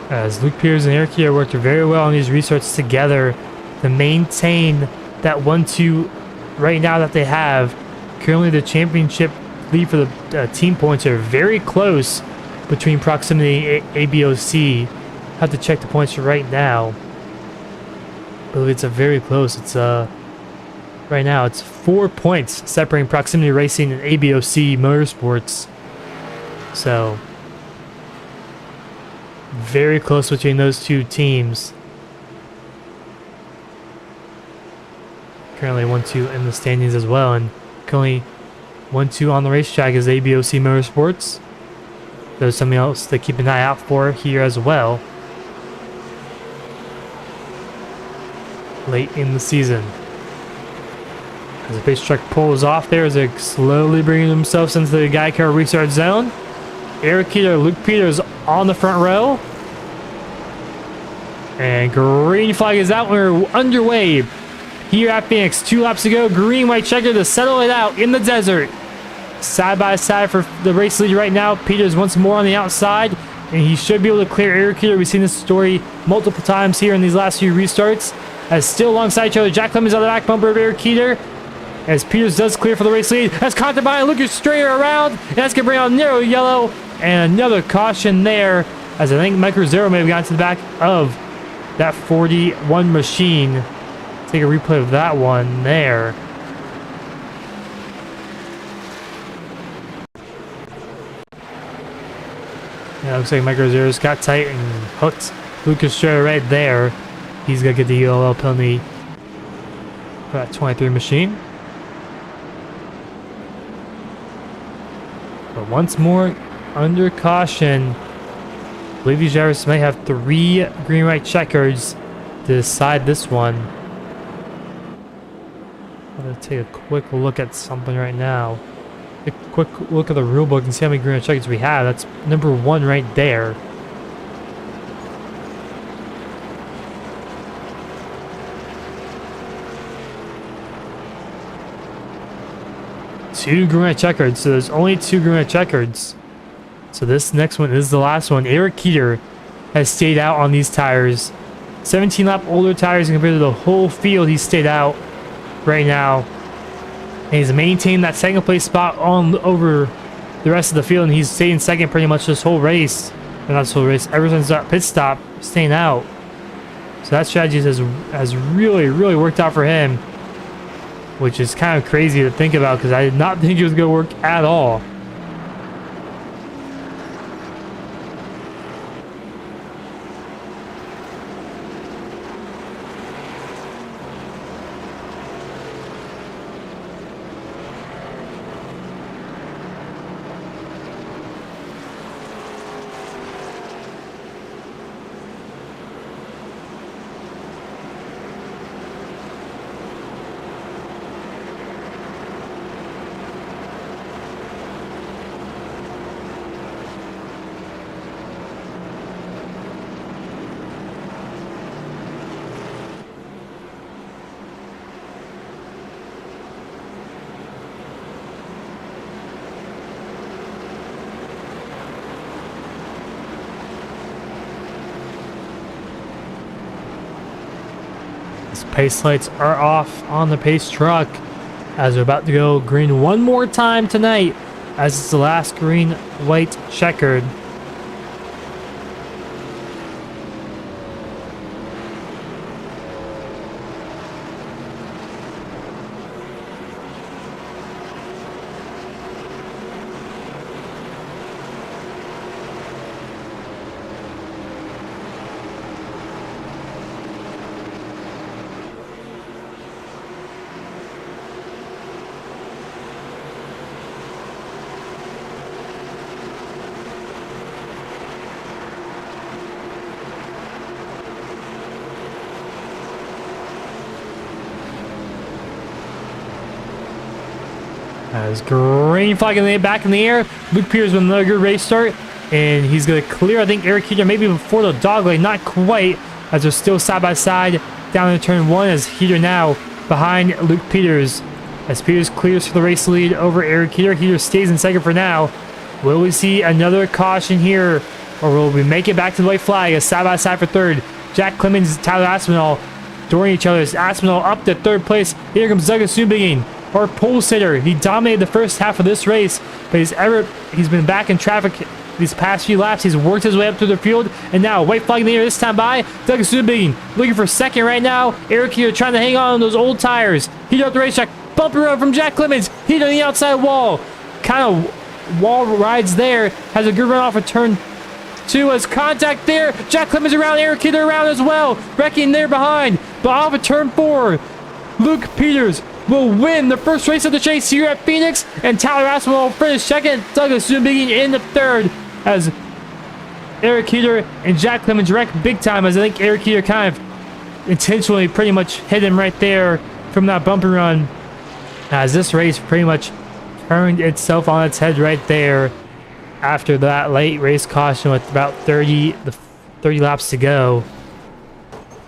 As Luke Peters and Eric Kier worked very well on these restarts together to maintain that 1-2 right now that they have. Currently the championship lead for the team points are very close between Proximity and ABOC. Have to check the points right now. I believe it's a very close. It's right now it's 4 points separating Proximity Racing and ABOC Motorsports. So very close between those two teams. Currently 1-2 in the standings as well, and currently 1-2 on the racetrack is ABOC Motorsports. There's something else to keep an eye out for here as well. Late in the season. As the pace truck pulls off there, as they're slowly bringing themselves into the Geico restart zone. Eric Keeler, Luke Peters on the front row. And green flag is out. We're underway here at Phoenix. 2 laps to go. Green, white checker to settle it out in the desert. Side by side for the race lead right now. Peters once more on the outside, and he should be able to clear Eric Keeler. We've seen this story multiple times here in these last few restarts. As still alongside each other, Jack Clemens on the back bumper of Eric Keeler. As Peters does clear for the race lead. As Conte by looking straight around. And that's going to bring out narrow yellow. And another caution there. As I think Mike Rosero may have gotten to the back of that 41 machine. Take a replay of that one there. Yeah, looks like Mike Rosero's got tight and hooked Lucas Strera right there. He's going to get the ULL penalty for that 23 machine. But once more, under caution. I believe these drivers might have 3 green-white checkers to decide this one. I'm going to take a quick look at something right now. A quick look at the rule book and see how many green-white checkers we have. That's number 1 right there. Two green-white checkers, so there's only 2 green-white checkers. So this next one is the last one. Eric Keeter has stayed out on these tires. 17 lap older tires compared to the whole field. He stayed out right now. And he's maintained that second place spot on over the rest of the field. And he's stayed in second pretty much this whole race. Or not this whole race. Ever since that pit stop, staying out. So that strategy has really, really worked out for him. Which is kind of crazy to think about because I did not think it was going to work at all. Pace lights are off on the pace truck as we're about to go green one more time tonight as it's the last green white checkered. As green flag back in the air, Luke Peters with another good race start, and he's going to clear, I think, Eric Heater maybe before the dog leg, not quite, as they're still side by side down in turn 1, as Heater now behind Luke Peters. As Peters clears for the race lead over Eric Heater. Heater stays in second for now. Will we see another caution here Or will we make it back to the white flag as side by side for third? Jack Clemens, Tyler Aspinall during each other. Aspinall up to third place. Here comes Douglas Subigin, our pole sitter. He dominated the first half of this race, but he's been back in traffic these past few laps. He's worked his way up through the field, and now white flag in the air this time by Douglas Subigin. Looking for second right now. Eric here trying to hang on those old tires. Heat up the racetrack. Bumper run from Jack Clemens. Heat on the outside wall. Kind of wall rides there. Has a good run off of turn 2 as contact there. Jack Clemens around, Eric Kidder around as well. Wrecking there behind. But off of turn 4, Luke Peters will win the first race of the chase here at Phoenix. And Tyler Aspinall will finish second. Douglas Subigin in the third as Eric Kidder and Jack Clemens wreck big time, as I think Eric Kidder kind of intentionally pretty much hit him right there from that bumper run, as this race pretty much turned itself on its head right there after that late race caution with about 30 laps to go.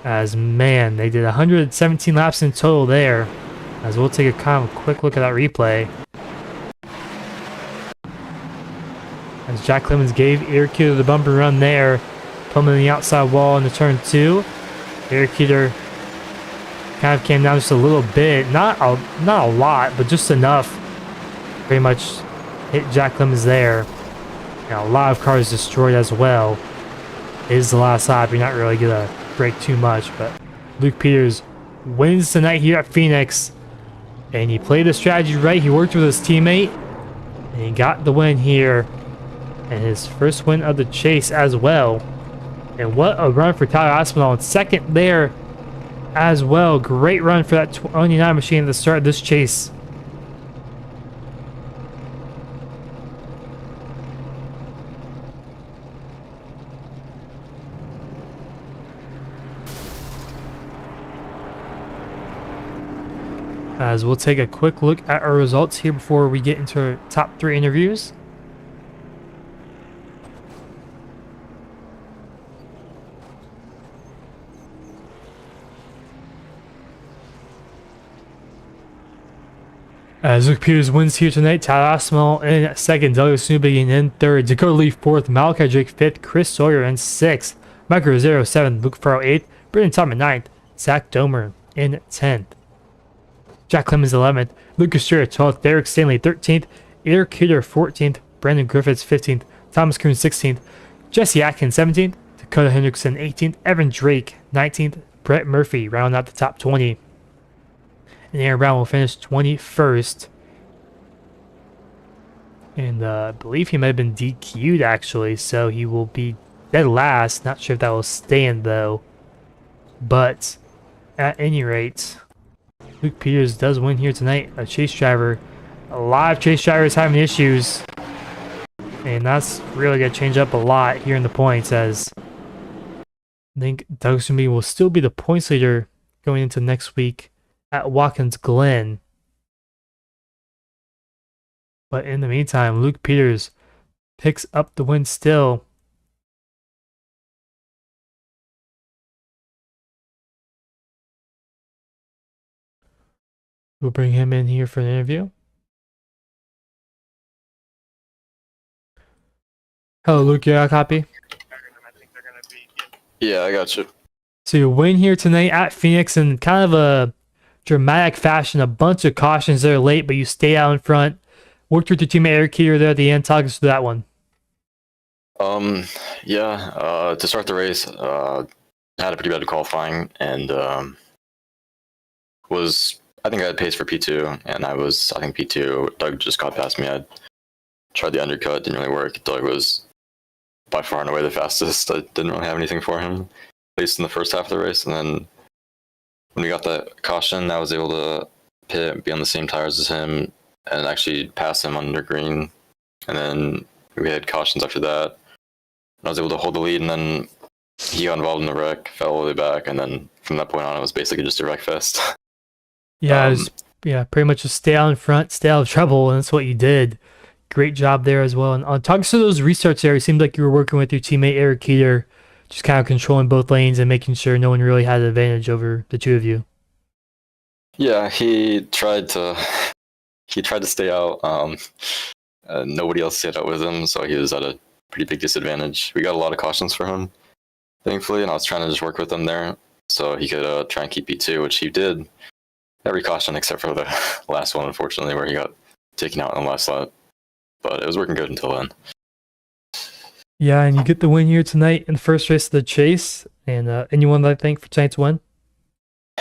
As man, they did 117 laps in total there. As we'll take a kind of quick look at that replay. As Jack Clemens gave Eric Kidder the bumper run there, pulling the outside wall into turn 2. Eric Kidder kind of came down just a little bit, not a lot, but just enough. Pretty much hit Jack Clemens there. Now, a lot of cars destroyed as well. It is the last lap. You're not really gonna break too much, but Luke Peters wins tonight here at Phoenix, and he played the strategy right. He worked with his teammate, and he got the win here, and his first win of the chase as well. And what a run for Tyler Aspinall in second there as well. Great run for that 29 machine at the start of this chase. As we'll take a quick look at our results here before we get into our top 3 interviews. As Luke Peters wins here tonight, Tyler Aspinall in second, Douglas Subigin in third, Dakota Lee fourth, Malachi Drake fifth, Chris Sawyer in sixth, Michael Rosero seventh, Luke Farrell eighth, Brendan Thomas ninth, Zach Domer in 10th. Jack Clemens 11th, Lucas Stewart 12th, Derek Stanley 13th, Eric Kidder 14th, Brandon Griffiths 15th, Thomas Kuhn 16th, Jesse Atkins 17th, Dakota Hendrickson 18th, Evan Drake 19th, Brett Murphy rounding out the top 20. And Aaron Brown will finish 21st. And I believe he might have been DQ'd actually, so he will be dead last. Not sure if that will stand though. But at any rate, Luke Peters does win here tonight. A chase driver. A lot of chase drivers having issues. And that's really going to change up a lot here in the points, as I think Doug Subigin will still be the points leader going into next week at Watkins Glen. But in the meantime, Luke Peters picks up the win still. We'll bring him in here for an interview. Hello, Luke. You got a copy? Yeah, I got you. So you win here tonight at Phoenix in kind of a dramatic fashion. A bunch of cautions there late, but you stay out in front. Worked with your teammate Eric Kidder there at the end. Talk us through that one. To start the race, had a pretty bad qualifying, and I think I had pace for P2, and I think P2. Doug just got past me. I tried the undercut, didn't really work. Doug was by far and away the fastest. I didn't really have anything for him, at least in the first half of the race. And then when we got that caution, I was able to pit, be on the same tires as him, and actually pass him under green. And then we had cautions after that. I was able to hold the lead, and then he got involved in the wreck, fell all the way back, and then from that point on, it was basically just a wreck fest. Yeah, pretty much just stay out in front, stay out of trouble, and that's what you did. Great job there as well. And on talking to those restarts there, it seemed like you were working with your teammate Eric Kidder, just kind of controlling both lanes and making sure no one really had an advantage over the two of you. Yeah, he tried to stay out. Nobody else stayed out with him, so he was at a pretty big disadvantage. We got a lot of cautions for him, thankfully, and I was trying to just work with him there so he could try and keep P2, which he did every caution except for the last one, unfortunately, where he got taken out in the last lap. But it was working good until then. Yeah, and you get the win here tonight in the first race of the chase. And anyone that I thank for tonight's win?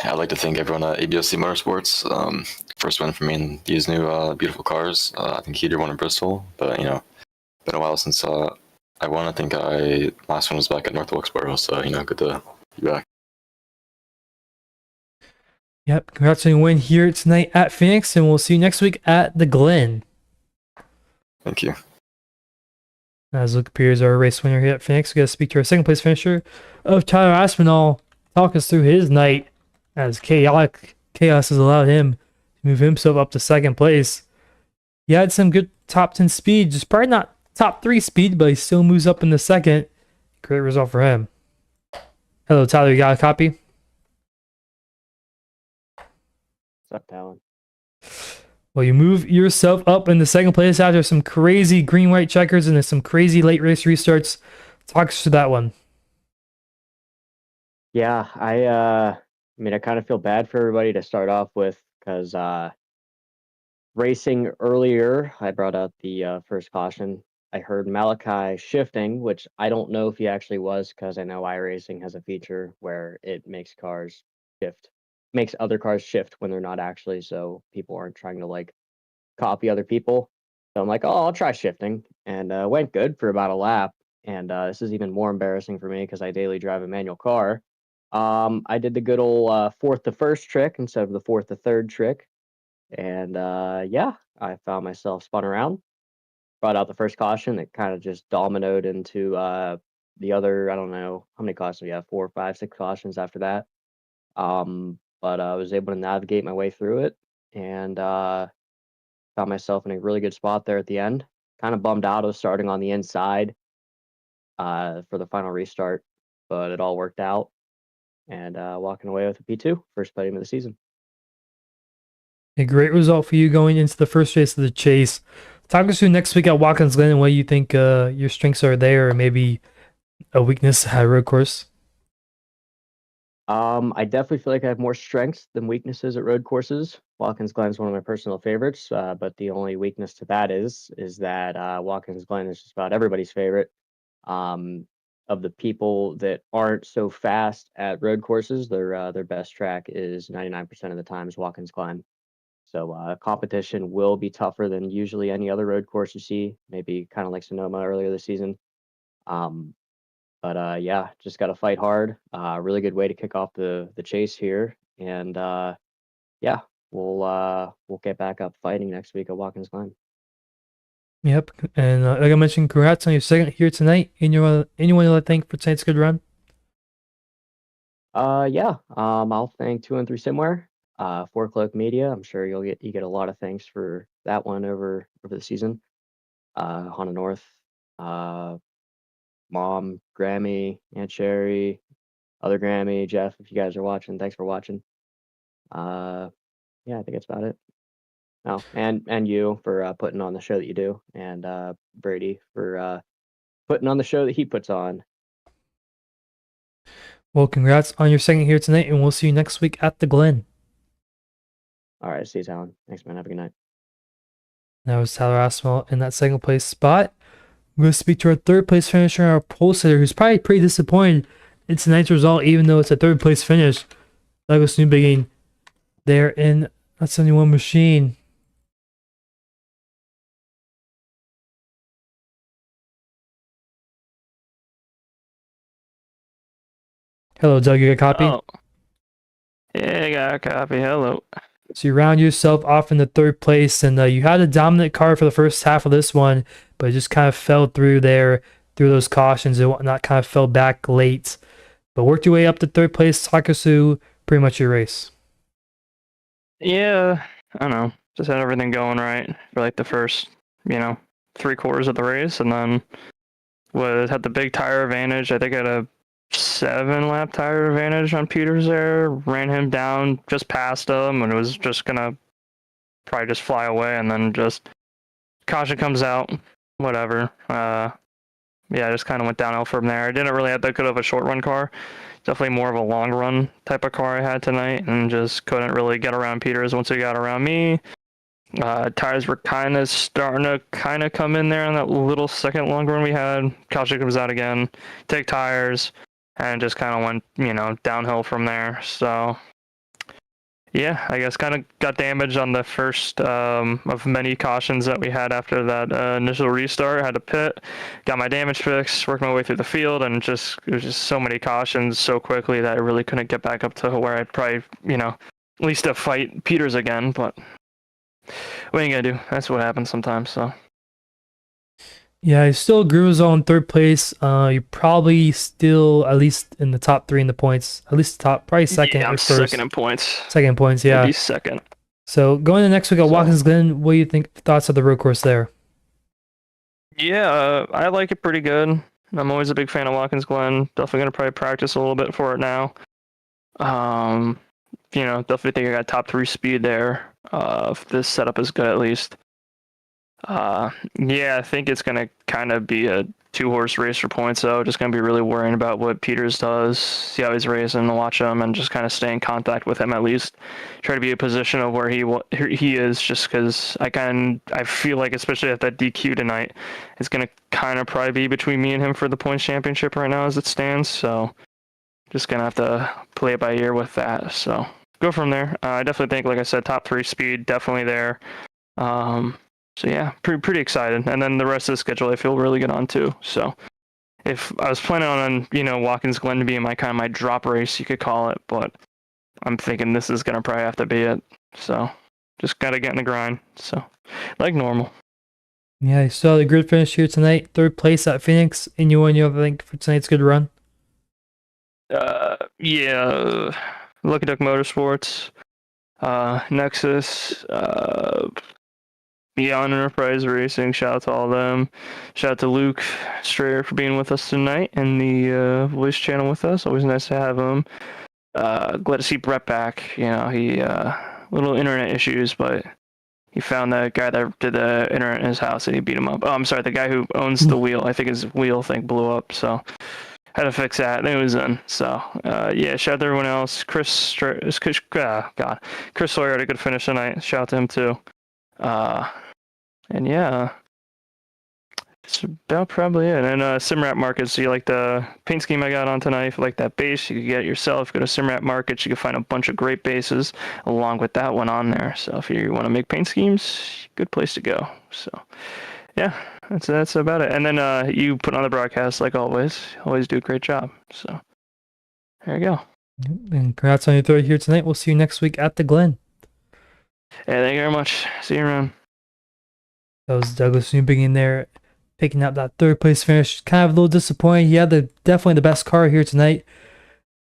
I'd like to thank everyone at ABOC Motorsports. First win for me in these new beautiful cars. I think Heater won in Bristol, but been a while since I won. I think last one was back at North Wilkesboro, so good to be back. Yep, congrats on your win here tonight at Phoenix, and we'll see you next week at the Glen. Thank you. As Luke appears our race winner here at Phoenix, we got to speak to our second place finisher of Tyler Aspinall. Talk us through his night as chaos has allowed him to move himself up to second place. He had some good top 10 speed, just probably not top 3 speed, but he still moves up in the second. Great result for him. Hello, Tyler, you got a copy? What's up, Talon? Well, you move yourself up in the second place after some crazy green-white checkers and some crazy late race restarts. Talk us through that one. Yeah, I kind of feel bad for everybody to start off with because racing earlier, I brought out the first caution. I heard Malachi shifting, which I don't know if he actually was because I know iRacing has a feature where it makes cars shift, makes other cars shift when they're not actually, so people aren't trying to copy other people. So I'm like, oh, I'll try shifting, and went good for about a lap. And this is even more embarrassing for me because I daily drive a manual car. I did the good old fourth to first trick instead of the fourth to third trick. And yeah, I found myself spun around, brought out the first caution. It kind of just dominoed into the other, I don't know how many cautions we have, 4, 5, 6 cautions after that. But I was able to navigate my way through it and found myself in a really good spot there at the end. Kind of bummed out. I was starting on the inside for the final restart, but it all worked out. And walking away with a P2, first podium of the season. A great result for you going into the first race of the chase. Talk us through next week at Watkins Glen and what you think your strengths are there, or maybe a weakness at road course. I definitely feel like I have more strengths than weaknesses at road courses. Watkins Glen is one of my personal favorites, but the only weakness to that is that Watkins Glen is just about everybody's favorite. Of the people that aren't so fast at road courses, their best track is 99% of the time is Watkins Glen. So competition will be tougher than usually any other road course you see. Maybe kind of like Sonoma earlier this season. But yeah, just got to fight hard. Really good way to kick off the chase here, and yeah, we'll get back up fighting next week at Watkins Glen. Yep, and like I mentioned, congrats on your second here tonight. Anyone to thank for tonight's good run? Yeah, I'll thank 213 Simware, Four Cloak Media. I'm sure you get a lot of thanks for that one over the season. Honda North, Mom, Grammy, Aunt Sherry, other Grammy, Jeff, if you guys are watching, thanks for watching. Yeah, I think that's about it. Oh, and you for putting on the show that you do, and Brady for putting on the show that he puts on. Well, congrats on your second here tonight, and we'll see you next week at the Glen. All right, see you, Talon. Thanks, man. Have a good night. That was Tyler Aspinall in that second place spot. We're going to speak to our third place finisher, our pole sitter, who's probably pretty disappointed in tonight's result, even though it's a third place finish. Douglas Newbegin there in that 71 machine. Hello, Doug. You got a copy? Oh. Yeah, I got a copy. Hello. So you round yourself off in the third place, and you had a dominant car for the first half of this one, but it just kind of fell through there, through those cautions and whatnot, kind of fell back late. But worked your way up to third place, Takasu, pretty much your race. Yeah, I don't know. Just had everything going right for like the first, 3/4 of the race, and then had the big tire advantage. I think I had a 7-lap tire advantage on Peters there. Ran him down just past him, and it was just gonna probably just fly away, and then just caution comes out. Whatever. yeah, I just kind of went downhill from there. I didn't really have that good of a short run car. Definitely more of a long run type of car I had tonight, and just couldn't really get around Peters once he got around me. Tires were kind of starting to come in there on that little second long run we had. Kalchik comes out again, take tires, and just kind of went, downhill from there. So, yeah, I guess kind of got damaged on the first of many cautions that we had after that initial restart. Had to pit, got my damage fixed, worked my way through the field, and it was just so many cautions so quickly that I really couldn't get back up to where I'd probably, at least to fight Peters again. But what are you gonna do? That's what happens sometimes. So. Yeah, I still agree with on third place. You're probably still at least in the top 3 in the points. At least top, probably second Yeah, or I'm first. second in points. Second in points, yeah. Maybe second. So going to next week at Watkins Glen, what do you think? Thoughts of the road course there? Yeah, I like it pretty good. I'm always a big fan of Watkins Glen. Definitely gonna probably practice a little bit for it now. Definitely think I got top 3 speed there. If this setup is good, at least. Yeah, I think it's gonna kind of be a 2-horse race for points, though. Just gonna be really worrying about what Peters does, see how he's racing, watch him, and just kind of stay in contact with him at least. Try to be a position of where he is, just because I feel like, especially at that DQ tonight, it's gonna kind of probably be between me and him for the points championship right now as it stands. So just gonna have to play it by ear with that. So go from there. I definitely think, like I said, top 3 speed, definitely there. So yeah, pretty excited. And then the rest of the schedule I feel really good on too. So if I was planning on, Watkins Glen to be my drop race, you could call it, but I'm thinking this is gonna probably have to be it. So just gotta get in the grind. So like normal. Yeah, you saw the grid finish here tonight. Third place at Phoenix. Anyone you think for tonight's good run? Yeah, Lucky Duck Motorsports, Nexus, Beyond Enterprise Racing. Shout out to all of them. Shout out to Luke Strayer for being with us tonight in the voice channel with us. Always nice to have him. Glad to see Brett back. He little internet issues, but he found that guy that did the internet in his house and he beat him up. Oh, I'm sorry, the guy who owns the wheel. I think his wheel thing blew up, so had to fix that. And it was done. So yeah, shout out to everyone else. Chris Sawyer had a good finish tonight. Shout out to him too. And yeah, it's about probably it. And Simrap Markets, so you like the paint scheme I got on tonight. If you like that base, you can get it yourself. Go to Simrap Markets, you can find a bunch of great bases along with that one on there. So if you want to make paint schemes, good place to go. So yeah, that's about it. And then you put on the broadcast like always. Always do a great job. So there you go. And congrats on your third here tonight. We'll see you next week at the Glen. Yeah, thank you very much. See you around. That was Douglas Newbing in there, picking up that third place finish. Kind of a little disappointed. He had definitely the best car here tonight,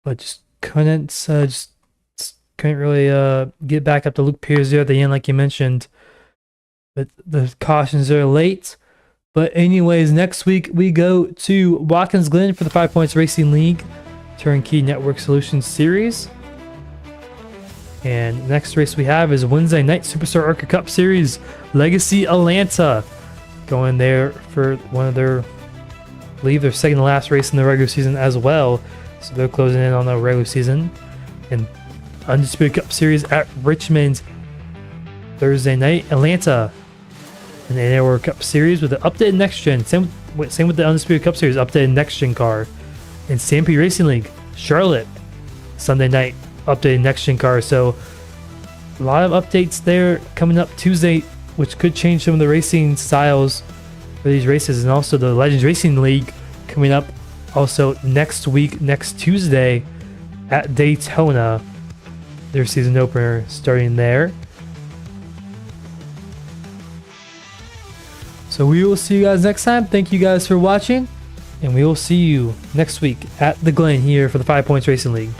but just couldn't really get back up to Luke Peters there at the end, like you mentioned. But the cautions are late. But anyways, next week we go to Watkins Glen for the 5 Points Racing League Turnkey Network Solutions Series. And next race we have is Wednesday night Superstar ARCA Cup Series Legacy Atlanta, going there for one of their, I believe their second to last race in the regular season as well. So they're closing in on the regular season. And Undisputed Cup Series at Richmond Thursday night, Atlanta. And the Network Cup Series with the updated next gen. Same with the Undisputed Cup Series, updated next gen car. And Stampede Racing League, Charlotte, Sunday night, updated next gen car. So a lot of updates there coming up Tuesday, which could change some of the racing styles for these races. And also the Legends Racing League coming up also next week, next Tuesday at Daytona, their season opener starting there. So we will see you guys next time. Thank you guys for watching, and we will see you next week at the Glen here for the 5 Points Racing League.